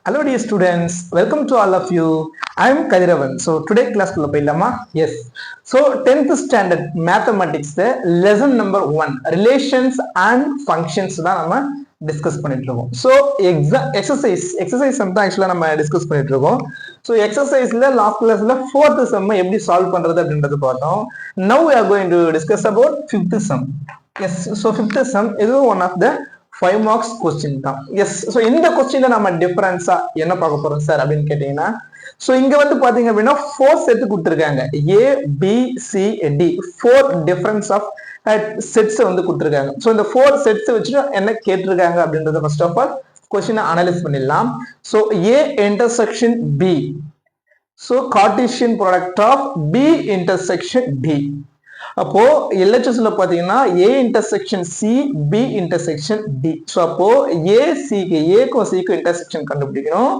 Hello dear students, welcome to all of you. I am Kadiravan. So today class kulla poilama. Yes. So 10th standard mathematics lesson number 1 relations and functions தான் நம்ம discuss பண்ணிட்டு இருக்கோம். So exercise தான் actually நம்ம discuss பண்ணிட்டு இருக்கோம். So exerciseல last கிளாஸ்ல 4th sum எப்படி சால்வ் பண்றது அப்படின்றது பார்த்தோம். Now we are going to discuss about 5th sum. Yes. So 5th sum is one of the 5 marks question தான். எஸ் ஸோ இந்த கொஸ்டின்ல நம்ம டிஃபரன்ஸா என்ன பார்க்க போறோம் சார் அப்படின்னு கேட்டீங்கன்னா, ஸோ இங்க வந்து பாத்தீங்க அப்படின்னா 4 செட் கொடுத்துருக்காங்க. A B C D 4 difference of sets வந்து கொடுத்துருக்காங்க. ஸோ இந்த 4 செட்ஸ் வச்சுட்டு என்ன கேட்டிருக்காங்க அப்படின்றத ஃபர்ஸ்ட் ஆஃப் ஆல் கொஸ்டினை அனலைஸ் பண்ணிடலாம். So A intersection B, so Cartesian product of B intersection D. அப்போ எல்ஹெச்எஸ்ல பாத்தீங்கன்னா A intersection C B intersection D. So அப்போ ஏக்கும் சிக்கு இன்டர்செக்ஷன் கண்டுபிடிக்கணும்,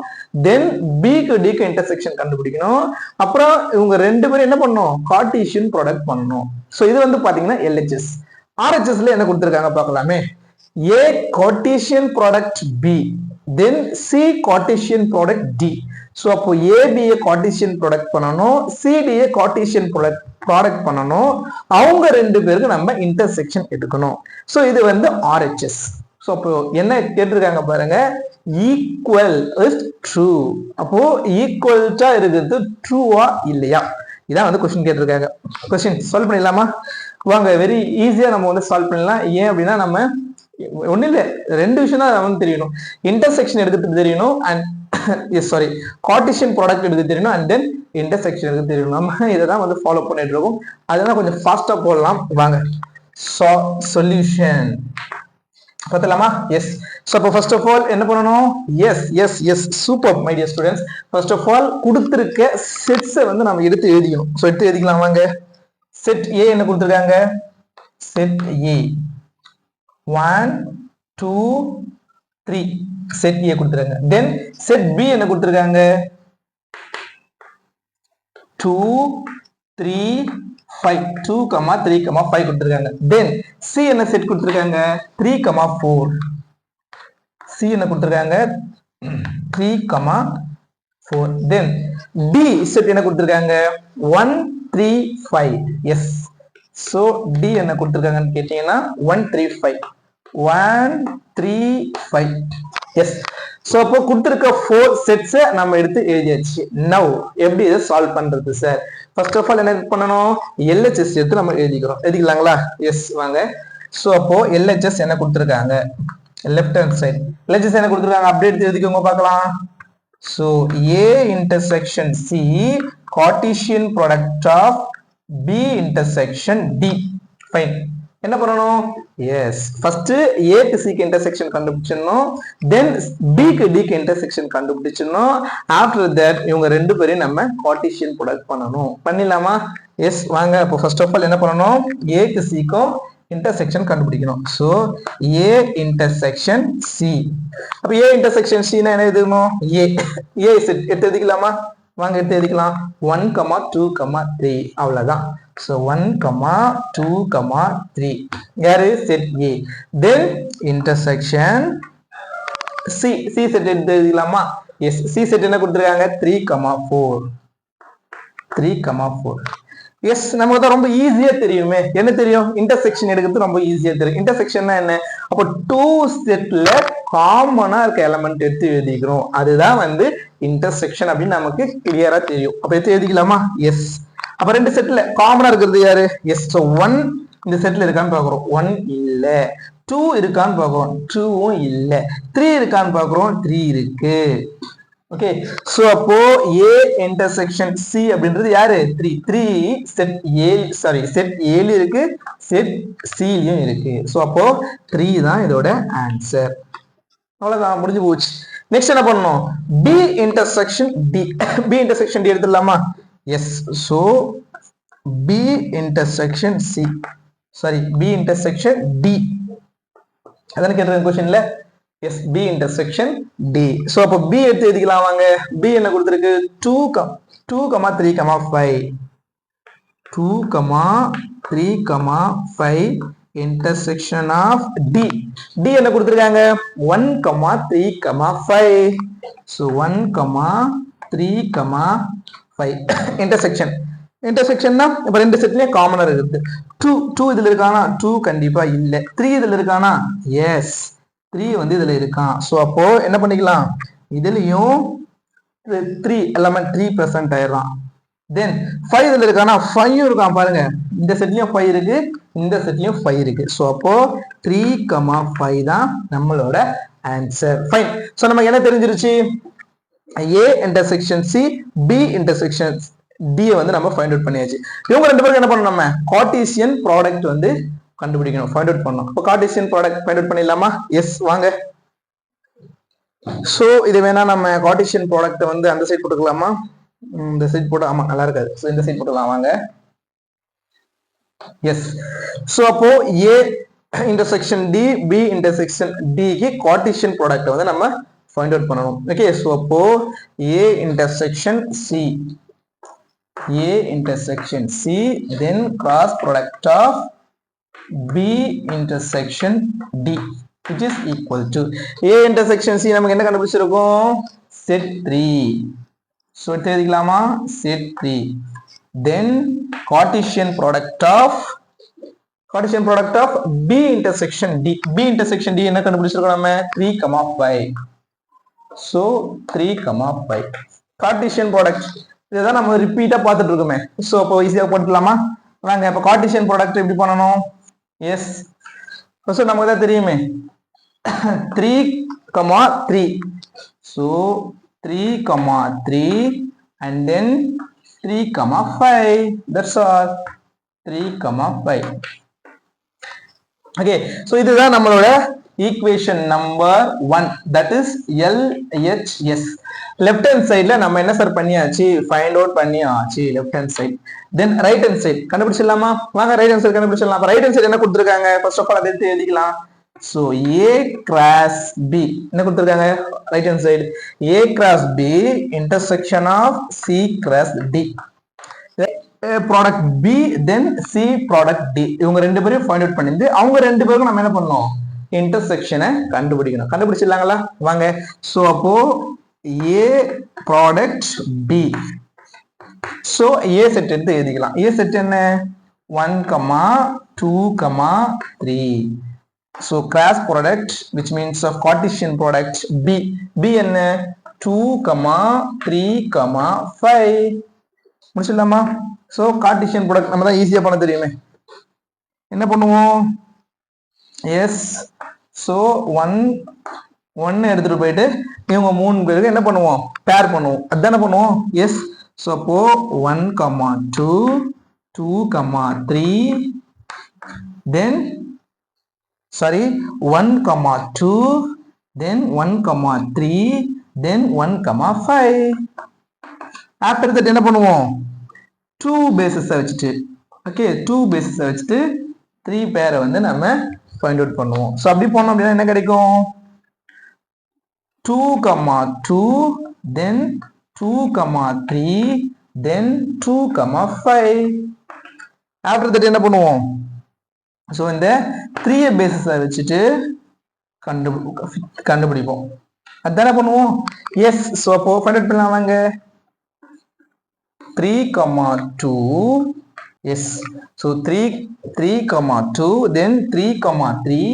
தென் பிக்கு டிக்கு இன்டர்செக்ஷன் கண்டுபிடிக்கணும், அப்புறம் இவங்க ரெண்டு பேரும் என்ன பண்ணணும், கார்ட்டீசியன் ப்ராடக்ட் பண்ணணும். ஸோ இது வந்து பாத்தீங்கன்னா எல்ஹெச்எஸ். ஆர்ஹெச்எஸ்ல என்ன கொடுத்துருக்காங்க பார்க்கலாமே. A Cartesian product B, then C Cartesian product D. So அப்போ ஏபிஏ கார்ட்டீசியன் ப்ராடக்ட் பண்ணணும், சிடிஏ கார்ட்டீசியன் ப்ராடக்ட் பண்ணணும், அவங்க ரெண்டு பேருக்கு நம்ம இன்டர்செக்ஷன் எடுக்கணும். ஸோ இது வந்து ஆர்ஹெச்எஸ். ஸோ அப்போ என்ன கேட்டிருக்காங்க பாருங்க, ஈக்குவல் இஸ் ட்ரூ. அப்போ ஈக்குவல்ட்டா இருக்கிறது ட்ரூவா இல்லையா, இதான் வந்து கொஸ்டின் கேட்டிருக்காங்க. கொஸ்டின் சால்வ் பண்ணிடலாமா? வாங்க, வெரி ஈஸியா நம்ம வந்து சால்வ் பண்ணலாம். ஏன் அப்படின்னா நம்ம ஒன்னும் இல்லை, ரெண்டு விஷயம் தான் நமக்கு தெரியணும். இன்டர்செக்ஷன் எடுக்கிறது தெரியணும் அண்ட் சாரி கார்ட்டீசியன் ப்ராடக்ட் எடுக்க தெரியணும் அண்ட் தென் இன்டர்செக்ஷன் எடுக்க தெரியணும். நம்ம இதை தான் வந்து ஃபாலோ பண்ணிட்டு இருக்கோம். அதெல்லாம் கொஞ்சம் ஃபாஸ்டா போடலாம் வாங்க. சொல்யூஷன் பார்த்தலாமா? எஸ். ஸோ அப்போ ஃபர்ஸ்ட் ஆஃப் ஆல் என்ன பண்ணணும்? Yes yes yes super my dear students. First of all கொடுத்துருக்க செட்ஸை வந்து நம்ம எடுத்து எழுதிக்கணும். ஸோ எடுத்து எழுதிக்கலாம் வாங்க. செட் ஏ என்ன கொடுத்துருக்காங்க? செட் ஏ 1 2 3 செட் ஏ கொடுத்துருக்காங்க. தென் செட் பி என்ன கொடுத்துருக்காங்க? 2 3 5 2, 3, 5 கொடுத்துருக்காங்க. தென் சி என்ன செட் கொடுத்துருக்காங்க? 3, 4. சி என்ன கொடுத்துருக்காங்க? 3, 4. தென் டி செட் என்ன கொடுத்துருக்காங்க? 1 3 5. எஸ். சோ டி என்ன கொடுத்துருக்காங்கன்னு கேட்டீங்கன்னா 1 3 5 1 3 5. எஸ். சோ அப்போ கொடுத்திருக்க 4 செட்ஸ் நம்ம எடுத்து எழுதியாச்சு. நவ் எப்படி இதை சால்வ் பண்றது சார்? ஃபர்ஸ்ட் ஆஃப் ஆல் என்ன பண்ணணும், எல்ஹெச்எஸ் எடுத்து நம்ம எழுதிக்கலாங்களா? எஸ் வாங்க. சோ அப்போ எல்ஹெச்எஸ் என்ன கொடுத்திருக்காங்க? லெஃப்ட் ஹேண்ட் சைடு எல்ஹெச்எஸ் என்ன கொடுத்திருக்காங்க அப்படியே எடுத்து எழுதிக்கோங்க பார்க்கலாம். So A intersection C Cartesian product of B intersection D. Fine. என்ன பண்ணணும்? எஸ், ஃபர்ஸ்ட் ஏக்கு சிக்கு இன்டர்செக்ஷன் கண்டுபிடிச்சிடணும், தென் பிக்கு டிக்கு இன்டர்செக்ஷன் கண்டுபிடிச்சிடணும். ஆஃப்டர் தட் இவங்க ரெண்டு பேரையும் நம்ம கார்ட்டீசியன் ப்ராடக்ட் பண்ணணும். பண்ணிடலாமா? எஸ் வாங்க. அப்போ ஃபர்ஸ்ட் ஆஃப் ஆல் என்ன பண்ணணும், ஏக்கு சிக்கும் இன்டர்செக்ஷன் கண்டுபிடிக்கணும். So A intersection C. அப்போ ஏ இன்டர்செக்ஷன் சினா என்ன எழுதணும்? ஏ செட் எடுத்து எழுதிக்கலாமா? வாங்க எடுத்து எழுதிக்கலாம். 1 2 3 அவ்வளவுதான். So 1 2 3 யாரு? செட் ஏ. தென் இன்டர்செக்ஷன் சி. சி செட் எடுத்து எழுதிக்கலாமா? எஸ். சி செட் என்ன கொடுத்துருக்காங்க? 3 4 3 4. எஸ், நமக்கு தான் ரொம்ப ஈஸியா தெரியுமே. என்ன தெரியும்? இன்டர்செக்ஷன் எடுக்கிறது ரொம்ப ஈஸியா தெரியும். இன்டர்செக்ஷன்னா என்ன? அப்போ 2 செட்ல காமனா இருக்க எலமெண்ட் எடுத்து எழுதிக்கிறோம். அதுதான் வந்து இன்டர்செக்ஷன் அப்படின்னு நமக்கு கிளியரா தெரியும். அப்ப எடுத்து எழுதிக்கலாமா? எஸ். அப்ப ரெண்டு செட்ல காமனா இருக்கிறது யாரு? எஸ். ஸோ 1 இந்த செட்ல இருக்கான்னு பாக்குறோம், 1 இல்ல. 2 இருக்கான்னு பாக்குறோம், 2வும் இல்ல. 3 இருக்கான்னு பாக்குறோம், 3 இருக்கு. ஓகே. சோ அப்போ ஏ இன்டர்செக்ஷன் சி அப்படின்றது யாரு? 3 செட் ஏ சாரி செட் ஏல இருக்கு, செட் சிலயும் இருக்கு. சோ அப்போ 3 தான் இதோட ஆன்சர். அவ்வளவுதான், முடிஞ்சு போச்சு. நெக்ஸ்ட் என்ன பண்ணணும்? B intersection D. B intersection D எடுத்துடலாமா? Yes. So B intersection C sorry B intersection D அதான கேட்டிருக்க क्वेश्चनல. Yes, B intersection D. So அப்ப பி எடுத்து எழுதிக்கலாம் வாங்க. பி என்ன கொடுத்திருக்கு? 2 3 5 2 3 5 intersection of D. D என்ன கொடுத்திருக்காங்க 1, 3, 5. So 1, 3, 5 intersection. இன்டர்செக்ஷன்னா இப்ப ரெண்டு செட்லயும் காமனர் இருக்கு. 2 இதுல இருக்கானா 2 கண்டிப்பா இல்ல. 3 இதுல இருக்கானா எஸ் 3 வந்து இதுல இருக்கான். சோ அப்போ என்ன பண்ணிக்கலாம், இதுலயும் 3 எலமெண்ட் 3 பிரசன்ட் ஆயிடலாம். தென் 5 இதுல இருக்கானா 5 இருக்கான் பாருங்க, இந்த செட்லயும் 5 இருக்கு, இந்த செட்லயும் 5 இருக்கு. சோ அப்போ 3, 5 தான் நம்மளோட ஆன்சர். ஃபைன். சோ நமக்கு என்ன தெரிஞ்சிருச்சு, A intersection C, B intersection D வந்து நம்ம ஃபைண்ட் அவுட் பண்ணியாச்சு. இவங்க ரெண்டு பேருக்கு என்ன பண்ணணும், நம்ம கார்ட்டீசியன் ப்ராடக்ட் வந்து கண்டுபிடிக்கணும், ஃபைண்ட் அவுட் பண்ணணும். இப்போ கார்ட்டீசியன் ப்ராடக்ட் ஃபைண்ட் அவுட் பண்ணிடலாமா? எஸ் வாங்க. சோ இது வேணா நம்ம கார்ட்டீசியன் ப்ராடக்ட் வந்து அந்த சைட் போட்டுக்கலாமா? இந்த சைட் போட்டு ஆமா நல்லா இருக்காது. சோ இந்த சைட் போட்டுக்கலாம் வாங்க. எஸ். சோ அப்போ A intersection D, B intersection D க்கு கார்ட்டீசியன் ப்ராடக்ட் வந்து நம்ம ஃபைண்ட் அவுட் பண்ணணும். ஓகே. சோ அப்போ A intersection C, A intersection C, then cross product of B intersection D, which is equal to A intersection C நமக்கு என்ன கண்டுபிடிச்சிருக்கோம், set 3. so தெரிஞ்சுக்கலாமா, set 3. then Cartesian product of B intersection D. B intersection D என்ன கண்டுபிடிச்சிருக்கோம் நம்ம 3, 5. so 3, 5 Cartesian product இதுதான் நம்ம ரிப்பீட்டா பார்த்துட்டு இருக்கோமே. சோ அப்போ ஈஸியா போட்டுடலாமா வாங்க. அப்ப கார்ட்டீசியன் ப்ராடக்ட் எப்படி பண்ணணும்? எஸ். ஃபர்ஸ்ட் நமக்கு தான் தெரியுமே 3, 3. So 3, 3 and then 3, 5. That's all. 3, 5. Okay. So இதுதான் நம்மளோட equation number 1, that is LHS. Left hand சைட்ல நம்ம என்ன சார் பண்ணியாச்சு, ஃபைண்ட் அவுட் பண்ணியாச்சு லெஃப்ட் ஹேண்ட் சைட். தென் ரைட் ஹேண்ட் சைட் கண்டுபிடிச்சிடலாமா வாங்க. ரைட் ஹேண்ட் சைட் கண்டுபிடிச்சிடலாம். அப்ப ரைட் ஹேண்ட் சைட் என்ன கொடுத்திருக்காங்க, ஃபர்ஸ்ட் ஆஃப் ஆல் அதை எடுத்து எழுதிக்கலாம். சோ A கிராஸ் B என்ன கொடுத்திருக்காங்க, right hand side A cross B intersection of C cross D, product B then C product D. இவங்க ரெண்டு பேரையும் ஃபைண்ட் அவுட் பண்ணிருந்து அவங்க ரெண்டு பேருக்கும் நம்ம என்ன பண்ணணும், இன்டர்செக்ஷனை கண்டுபிடிக்கணும். கண்டுபிடிச்சிடலாங்களா வாங்க. சோ அப்போ A product B. so A set எடுத்து எழுதிக்கலாம். A set என்ன 1, 2, 3. so cross product which means of Cartesian product B. B என்ன 2, 3, 5. முடிச்சிடலாமா? so Cartesian product நம்ம தான் ஈஸியா பண்ண தெரியுமே. என்ன பண்ணுவோம், எஸ். so 1 எடுத்துட்டு போயிட்டு இவங்க 3 பேருக்கு என்ன பண்ணுவோம், பேர் பண்ணுவோம். அதானே பண்ணுவோம். எஸ். சோ அப்போ 1, 2, 2, 3 then 1, 2 then 1, 3 then 1, 5. after that என்ன பண்ணுவோம், 2 பேசஸ் வச்சுட்டு, ஓகே 2 பேசஸ் வச்சுட்டு 3 பேரை வந்து நம்ம ஃபைண்ட் அவுட் பண்ணுவோம். சோ அப்படி பண்ணோம் அப்படின்னா என்ன கிடைக்கும், 2, 2 then 2, 3 then 2, 5. after that என்ன பண்ணுவோம், சோ இந்த 3 பேசஸ் வச்சுட்டு கண்டுபிடிப்போம். அதானே பண்ணுவோம். எஸ். சோ அப்போ ஃபைண்ட் அவுட் பண்ணலாம் வாங்க. 3, 2. S. So 3, 2 then 3, 3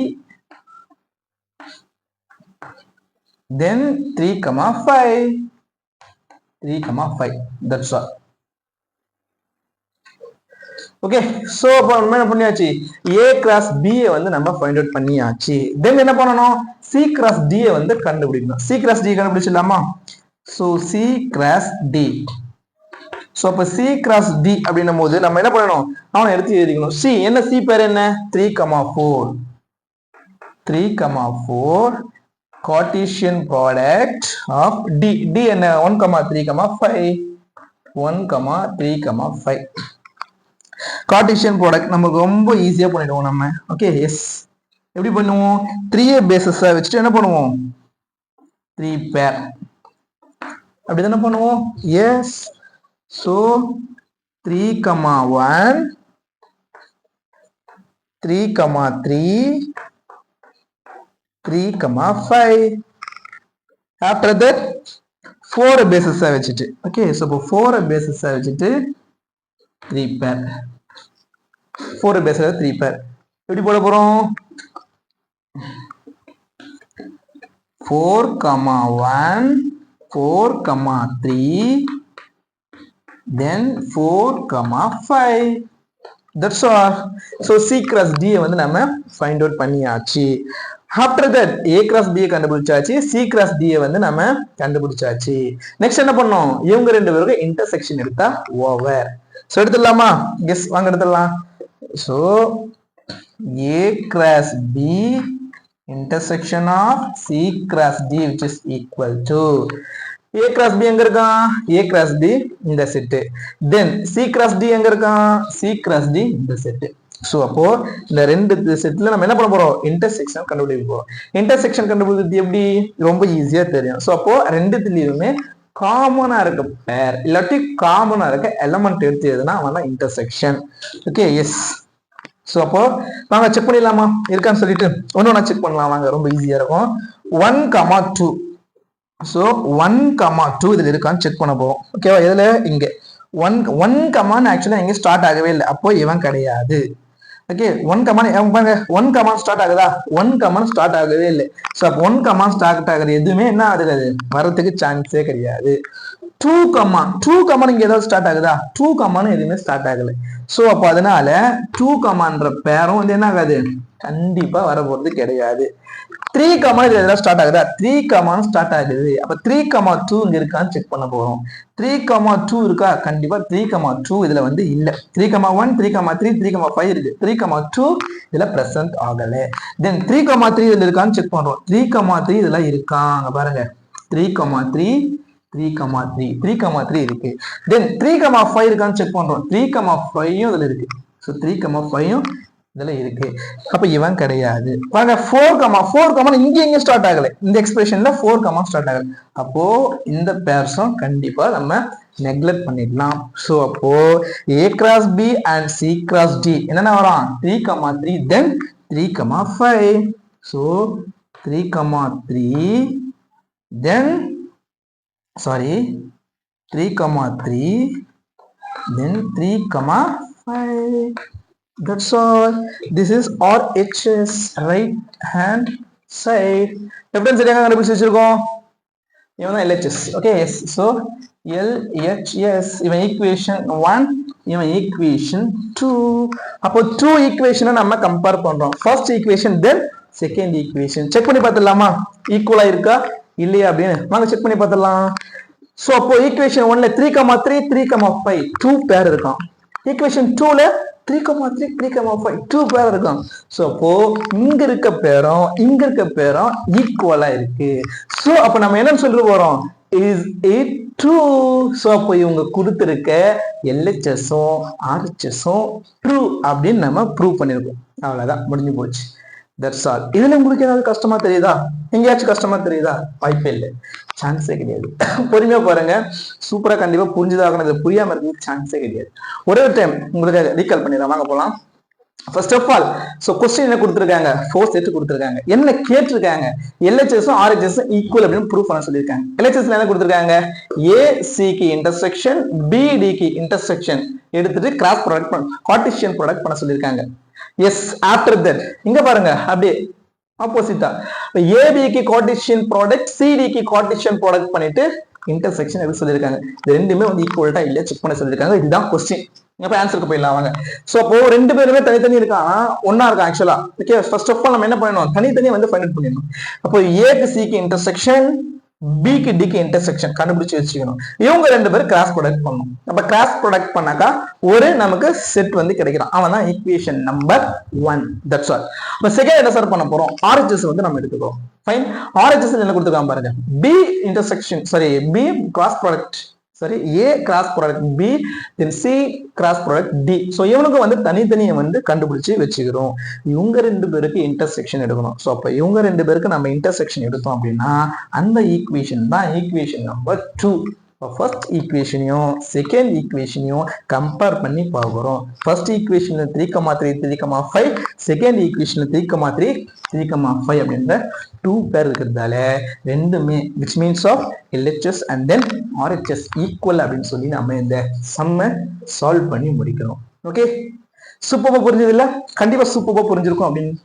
then 3, 5. 3, 5. that's all. Okay. So அப்ப நம்ம என்ன பண்ணியாச்சு, A கிராஸ் B வந்து நம்ம ஃபைண்ட் அவுட் பண்ணியாச்சு. தென் என்ன பண்ணணும், C கிராஸ் D வந்து கண்டுபிடிக்கணும். C கிராஸ் D கண்டுபிடிச்சிடலாமா? So C cross D. So அப்ப C கிராஸ் D அப்படின்னும் போது நம்ம என்ன பண்ணணும், அவனை எடுத்து எழுதிக்கணும். C என்ன, C பேர் என்ன 3, 4. 3, 4 Cartesian product of D. D என்ன 1, 3, 5. 1, 3, 5. Cartesian product நமக்கு ரொம்ப ஈஸியா பண்ணிடுவோம் நம்ம. ஓகே. எஸ். எப்படி பண்ணுவோம், 3 பேசஸ் வச்சுட்டு என்ன பண்ணுவோம், 3 பேர் அப்படிதானே பண்ணுவோம். S. So 3, 1 3, 3, 3, 5. After that, 4 bases வச்சுட்டு, okay, so 4 bases வச்சுட்டு 3 pair. 4 bases 3 pair. எப்படி போட போறோம்? 4, 1, 4, 3, then 4, 5. That's all. So C cross D வந்து நம்ம find out பண்ணியாச்சு. After that, A cross B கண்டுபிடிச்சாச்சு, C cross D வந்து நம்ம கண்டுபிடிச்சாச்சு. நெக்ஸ்ட் என்ன பண்ணோம்? இவங்க ரெண்டு பேருக்கு இன்டர்செக்ஷன் எடுத்தா ஓவர். சோ எடுத்துடலாமா? எஸ், வாங்க எடுத்துடலாம். So A cross B intersection of C cross D which is equal to A cross B எங்க இருக்கான்? A cross B இந்த set. Then C cross D எங்க இருக்கான்? C cross D இந்த set. So அப்போ இந்த ரெண்டு செட்ல நம்ம என்ன பண்ண போறோம்? இன்டர்செக்ஷன் கண்டுபிடிக்க போறோம். இன்டர்செக்ஷன் கண்டுபிடிக்கிறது எப்படி? ரொம்ப ஈஸியா தெரியும். சோ அப்போ ரெண்டுத்துலயுமே காமனா இருக்க பேர் இல்லாட்டி காமனா இருக்க எலிமெண்ட் எடுத்து எதுனா அவன் இன்டர்செக்ஷன். Okay, S. சோ அப்போ வாங்க செக் பண்ணிடலாமா இருக்கான்னு சொல்லிட்டு ஒன்னொன்னா செக் பண்ணலாம் வாங்க, ரொம்ப ஈஸியா இருக்கும். 1, 2. சோ 1, 2 இதுல இருக்கான்னு செக் பண்ண போறோம். ஓகேவா? இதுல இங்க 1 ஆக்சுவலா இங்க ஸ்டார்ட் ஆகவே இல்லை, அப்போ இவன் கிடையாது. ஓகே, 1 கமான் ஸ்டார்ட் ஆகுதா? 1 கமான் ஸ்டார்ட் ஆகவே இல்லை. சோ அப்போ 1 கமான் ஸ்டார்ட் ஆகுது எதுவுமே என்ன ஆகுது? வரதுக்கு சான்ஸே கிடையாது. 2 கமான் இங்க ஏதாவது ஸ்டார்ட் ஆகுதா? 2 கமான் எதுவுமே ஸ்டார்ட் ஆகல. சோ அப்போ அதனால 2 கமான்ற பேரும் வந்து என்ன ஆகாது? கண்டிப்பா வர போறது கிடையாது. 3 கமான் இது எதாவது ஸ்டார்ட் ஆகுதா? 3 கமான் ஸ்டார்ட் ஆகுது. அப்ப 3, 2 இங்க இருக்கான்னு செக் பண்ண போறோம். 3, 2 இருக்கா? கண்டிப்பா 3, 2 இதுல வந்து இல்ல. 3, 1, 3, 3, 3, 5 இருக்கு. 3, 2 இதுல பிரசன்ட் ஆகல. தென் 3, 3 இதுல இருக்கான்னு செக் பண்றோம். 3, 3 இதுல இருக்காங்க பாருங்க. 3, 3, 3, 3, 3 இருக்கு. தென் 3, 5 இருக்கான்னு செக் பண்றோம். 3, 5 இதுல இருக்கு. சோ 3, 5 இதுல இருக்கு. அப்ப இவன் கிடையாது. பாருங்க 4, இங்க ஸ்டார்ட் ஆகல. இந்த எக்ஸ்பிரஷன்ல 4, ஸ்டார்ட் ஆகல. அப்போ இந்த பேர்ஸும் கண்டிப்பா நம்ம நெக்லெக்ட் பண்ணிடலாம். சோ அப்போ A cross B and C cross D என்னென்ன வரும்? 3, 3, then 3, 5. So 3, 3, then 3, 3, then 3, 5. That's all. This is RHS, right hand side. Reference சரியாக கண்டுபிடிச்சு வச்சிருக்கோம். இவன் தான் LHS. Okay, yes. So LHS இவன் ஈக்குவேஷன் 1, இவன் ஈக்குவேஷன் 2. அப்போ 2 ஈக்குவேஷனை நம்ம கம்பேர் பண்றோம். First equation then second equation. Check பண்ணி பார்த்துடலாமா ஈக்குவலா இருக்கா இல்லையா அப்படின்னு? வாங்க செக் பண்ணி பார்த்துடலாம். சோ அப்போ ஈக்குவேஷன் 1ல 3, 3, 3, 5 2 பேர் இருக்கான். ஈக்குவேஷன் 2ல 3, 3, 3, 5 2 பேர் இருக்கும். சோ அப்போ இங்க இருக்க பேரும் ஈக்குவலா இருக்கு. சோ அப்ப நம்ம என்ன சொல்ல போறோம்? is it true? சோ அப்போ இவங்க கொடுத்திருக்க LHSம் RHSம் true அப்படின்னு நம்ம ப்ரூவ் பண்ணிருக்கோம். அவ்வளவுதான், முடிஞ்சு போச்சு. That's all. இதுல உங்களுக்கு ஏதாவது கஷ்டமா தெரியுதா? எங்கேயாச்சும் கஷ்டமா தெரியுதா? வாய்ப்பே இல்லை, சான்ஸே கிடையாது. பொறுமையா பாருங்க, சூப்பரா கண்டிப்பா புரிஞ்சுதாகணும். இது புரியாம இருக்கு சான்ஸே கிடையாது. ஒரே ஒரு டைம் உங்களுக்கு ரீகால் பண்ணிடலாம், வாங்க போலாம். First of all so question என்ன கொடுத்துருக்காங்க? 4 செட் கொடுத்துருக்காங்க. என்ன கேட்டிருக்காங்க? LHSம் RHSம் ஈக்குவல் அப்படின்னு ப்ரூவ் பண்ண சொல்லியிருக்காங்க. LHSல என்ன கொடுத்துருக்காங்க? ACக்கு இன்டர்செக்ஷன், BDக்கு இன்டர்செக்ஷன் எடுத்துட்டு கிராஸ் ப்ராடக்ட் கார்ட்டீசியன் ப்ராடக்ட் பண்ண சொல்லியிருக்காங்க. எஸ், ஆஃப்டர் தட் இங்க பாருங்க அப்படியே ஆப்போசிட்டா ஏபிக்கு கார்ட்டீசியன் ப்ராடக்ட், சிடிக்கு கார்ட்டீசியன் ப்ராடக்ட் பண்ணிட்டு இன்டர்செக்ஷன் எடுக்க சொல்லியிருக்காங்க. இது ரெண்டுமே வந்து ஈக்குவல்ட்டா இல்லையா செக் பண்ண சொல்லியிருக்காங்க. இதுதான் கொஸ்டின். இப்ப ஆன்சருக்கு போயிடலாம் வாங்க. சோ அப்போ ரெண்டு பேருமே தனித்தனி இருக்கான், ஒன்னா இருக்கும் ஆக்சுவலா. ஓகே, ஃபர்ஸ்ட் ஆஃப் ஆல் நம்ம என்ன பண்ணணும்? தனித்தனியா வந்து ஃபைண்ட் அவுட் பண்ணிடணும். அப்போ ஏக்கு சிக்கு இன்டர்செக்ஷன், பிக்கு டிக்கு இன்டர்செக்ஷன் கண்டுபிடிச்சு வச்சுக்கணும். இவங்க ரெண்டு பேரும் கிராஸ் ப்ராடக்ட் பண்ணணும். அப்ப கிராஸ் ப்ராடக்ட் பண்ணாக்கா ஒரு நமக்கு செட் வந்து கிடைக்கிறான். அவன் தான் ஈக்குவேஷன் நம்பர் 1. That's all. அப்ப செகண்ட் என்ன சார் பண்ண போறோம்? RHS வந்து நம்ம எடுத்துக்கிறோம். ஃபைன். RHS என்ன கொடுத்துருக்கான் பாருங்க. B intersection B cross product A cross product B, then C cross product D. So இவனுக்கு வந்து தனித்தனியை வந்து கண்டுபிடிச்சு வச்சுக்கிறோம். இவங்க ரெண்டு பேருக்கு இன்டர்செக்ஷன் எடுக்கணும். சோ அப்ப இவங்க ரெண்டு பேருக்கு நம்ம இன்டர்செக்ஷன் எடுத்தோம் அப்படின்னா அந்த ஈக்குவேஷன் தான் ஈக்குவேஷன் நம்பர் 2. ஃபர்ஸ்ட் ஈக்குவேஷனையும் செகண்ட் ஈக்குவேஷனையும் கம்பேர் பண்ணி பார்க்குறோம். ஃபர்ஸ்ட் ஈக்குவேஷன்ல 3,3 3,5, செகண்ட் ஈக்குவேஷன்ல 3,3 3,5 அப்படின்ற 2 பேர் இருக்கிறதால ரெண்டுமே which means of LHS and then RHS equal அப்படின்னு சொல்லி நம்ம இந்த சம்மை சால்வ் பண்ணி முடிக்கிறோம். ஓகே, சூப்பராக புரிஞ்சது இல்லை? கண்டிப்பா சூப்பராக புரிஞ்சிருக்கும் அப்படின்னு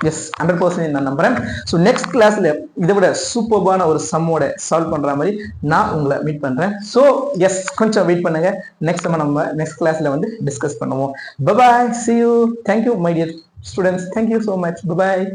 எஸ் 100% நான் நம்புறேன். ஸோ நெக்ஸ்ட் கிளாஸ்ல இதை விட சூப்பர்பான ஒரு சம்மோட சால்வ் பண்ற மாதிரி நான் உங்களை மீட் பண்றேன். ஸோ எஸ், கொஞ்சம் வெயிட் பண்ணுங்க. நம்ம நெக்ஸ்ட் கிளாஸ்ல வந்து டிஸ்கஸ் பண்ணுவோம். Bye bye, see you, thank you my dear students, thank you so much, bye bye.